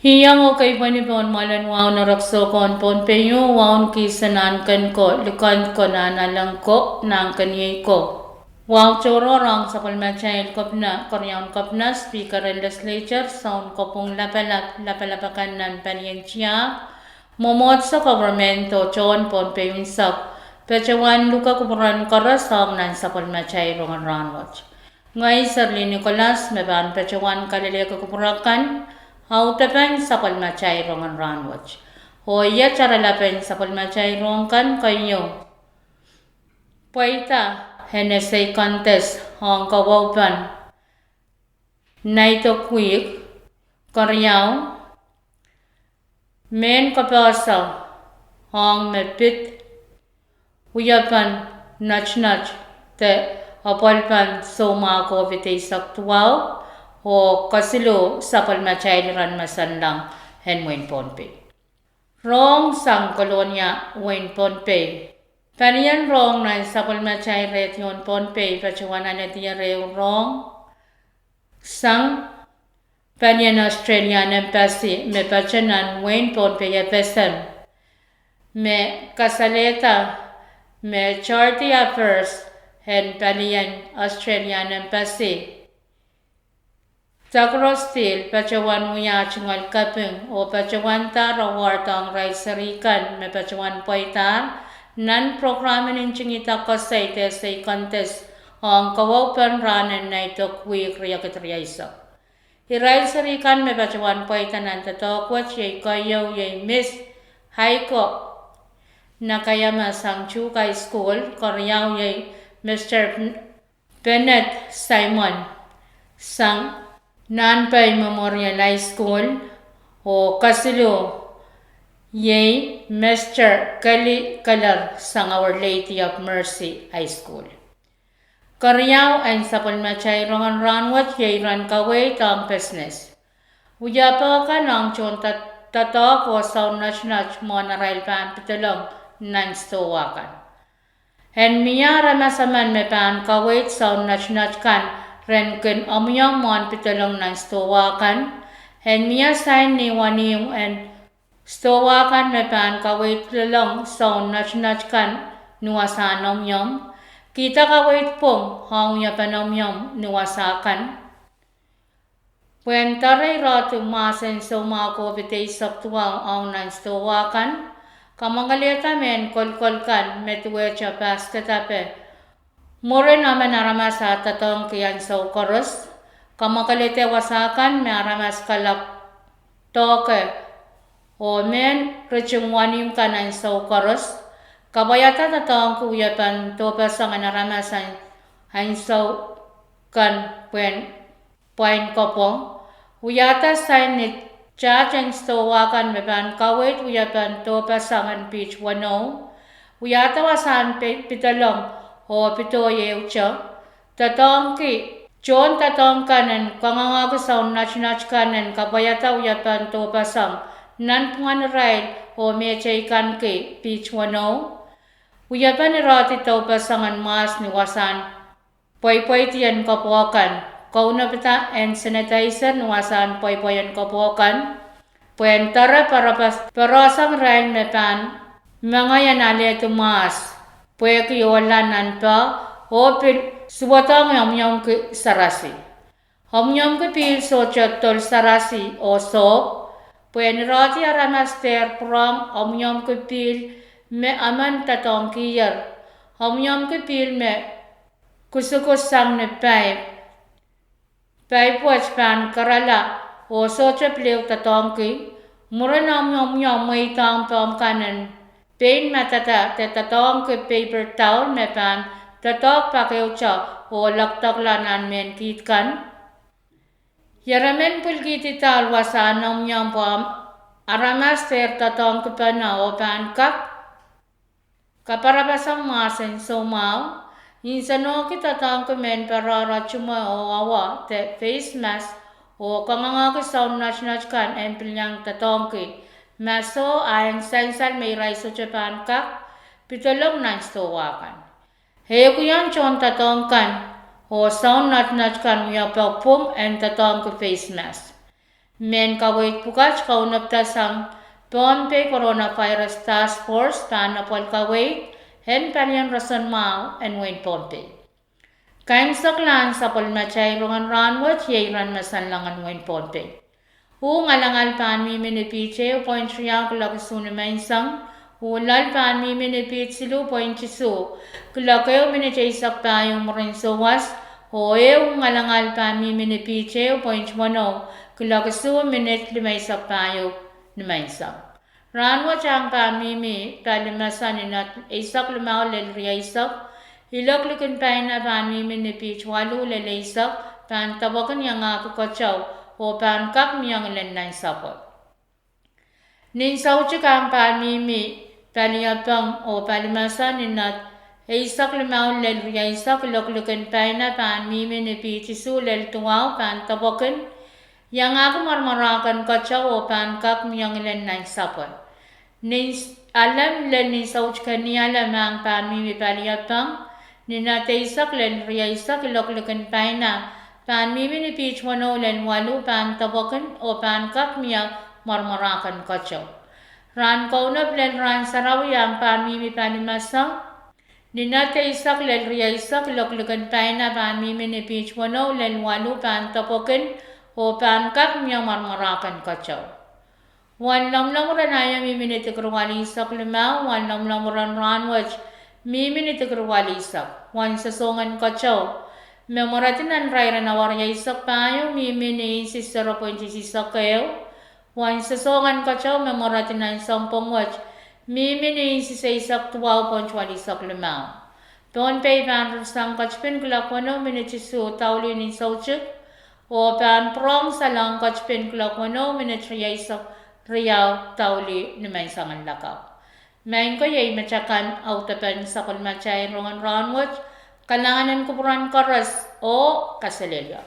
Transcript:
Hiyang o kay panipon malan wow na rakso kon pon peyo wow kisanan kan ko lukan ko na nalang ko nang kanyay ko. Wow choro rong sa pweidar kopna koryaon kopna speaker and legislature sound kopong lapalapakan nan paniensya momot sa government o chon pon peyo sak pechawan luka kupuran karasam nan sa pweidar rongan Rahnwet. Ngay sarli Nicolas meban pechawan kalile kupurakan Hautapan sa pweidar rongan Rahnwet. Hoya charalapen sa pweidar rongan keiou. Pweida NSA contest Iren Kaweid. NAIDOC week keiou. Men kapasa Rong mepit. Uyapan nach te apalpan soma ko vitay saktuaw. O kasilo sa pweidar ran masanlang henwen Pohnpei. Rong sang Kolonia Pohnpei Palien Rong na sa pweidar retion Pohnpei poatowan aledier Rong sang Palien Australia Embassy me pachanan Pohnpei FSM me kasaleda me charity affairs hen Palien Australian Embassy Takuro Steele poatowan atungoal kaping o poatowanda rawartang Irail Seri kan me poatowan pweidar nan programen intingada koasoai sa contest ang kawaupen rahn NAIDOC week riyakitriyaisa. Irail Seri kan me poatowan pweida nan doadoak yay keiou yay Miss Aiko Nakayama sang High Skuhl keiou yay Mr.Bennett Simon sang Nanpei Memorial High Skuhl o kasilo yay Mr.Kelly Keller sang Our Lady of Mercy High Skuhl. Keiou ay sa pweidar rongan Rahnwet yay Iren Kaweid ang business. Uyapa ka ng chon tatak o sa nach mo na rail pan pitulong ng stowakan. En miya ramasaman me pan Kaweid sa nach kan ren ken amyang mon pitulong ng stowakan. En miya sign ni wani en stowakan me pan Kaweid pitulong sa nach kan nuwasan amyang. Kita Kaweid pong hang ya panomyam nuwasakan. Pweidar ratu masen soma ko vitay saktuang ang nan stowakan. Kamangaleta men kolkolkan metwecha paskatape. More naman aramas sa tatong kiyan sa koros. Kamakalite wasakan may aramas kalap toke. O men rechungwanim kanan sa koros. Kabayata tatong kuyapan topasang anaramasan hansaw kan point kopong. Uyata sign ni Chachang stowakan meban Kaweid uyapan topasang beach wano. Uyata wasan pitalong o pito yeucha. Tatong ki John tatong kanan kangangagasaw nach kanan kabayata uyapan topasang nanpungan rail o mechay kan ki beach wano. Uyapan ni rati topasangan mas ni wasan pweidar kapuakan. Kauna pita and sanitizer ni wasan pweidar kapuakan. Pweidar parasang rail mepan mga yanale tumas. Pwekiwalan pa o suwatang yamyam ki sarasi. Hamyam ki pil so chatol sarasi o sop. Pweidar aramaster pram hamyam ki pil me aman tatong kiyar. Hamyam ki pil me kusukus sang ne pipe watch pan karala o socha pleu tatong ki. Muranam yam may tang pam kanan. Pain matata te tatong ki paper towel me pan tatok pakeucha o laktaklanan men kitkan. Yaramen pulgiti tal wasanam yam pam aramas ter tatong ki pana o pan kak. Kaparabasang masen somaw, insano kita tangko men parara chuma o awa te face mask o kangangagasaw nach kan empilyang tatongki. Maso ayang sensan may raiso Japan kak, pitulong ng stowakan. Heyo yan chon tatongkan o sound nach kan uyapapum and tatongko face mask. Men Kaweid Pukach kaunaptasang Pohnpei Coronavirus Task Force Tanapol Kaweid Hen Palien Rason Mau and Wayne Pohnpei. Kain saklan sa pweidar Rongen Rahnwet Iren masanlangan Wayne Pohnpei. Ngalangal pan mi minipiche point siya kulakusuni mainsang ulal pan mi minipit silu point sisu kulakayo miniche sakta yung morinsowas hoye ngalangal pan mi minipiche point mono kulakusu minit limay sakta yung mainsang. Rahnwet ang pan mi palimasan inat isak lumaw lelriya isak iloklukin pa na pan mi minipich walu lelaisak pan tabakan yang ako kachaw o pan kak miyang lenay sapot. Ninsaw chikang pan mi paliyapang o palimasan inat isak limaw lelriya isak iloklukin pa na pan mi minipich isu lel tuwaw pan tabakan yang ako marmarakan kachaw o pan kak miyang lenay sapot. Alam len ninsaw chikani alam ang pan mi paliyapang ninate isak lelriya isak iloklukin pa na pan mi minipich mono len walu pan tabakan o pan kak miya marmarakan kachaw. Rahn kaunap len rahn sarawi ang pan mi palimasang ninate isak lelriya isak iloklukan pa na pan mi minipich mono len walu pan tabakan o pan kak miya marmarakan kachaw. Wan lamlamuran ayam mi minitikrwali isak limaw, wan lamlamuran Rahnwet mi minitikrwali isak, wan sasongan kachaw. Memoratinan raira na warya isak payo mimini si 0.6 kayo. Wan sasongan kachaw memoratinan sampung watch mimini si isak 12.1 isak limaw. Pohnpei pan kachpin kulakwano minitisu tauli ni sauchuk o pan prong salang kachpin kulakwano minitriya isak riyaw tauli ni may sangan lakaw. Main ko yay machakan autapan sa kulmachay Rongen Rahnwet kalanganan kuburan karas o kasaleda.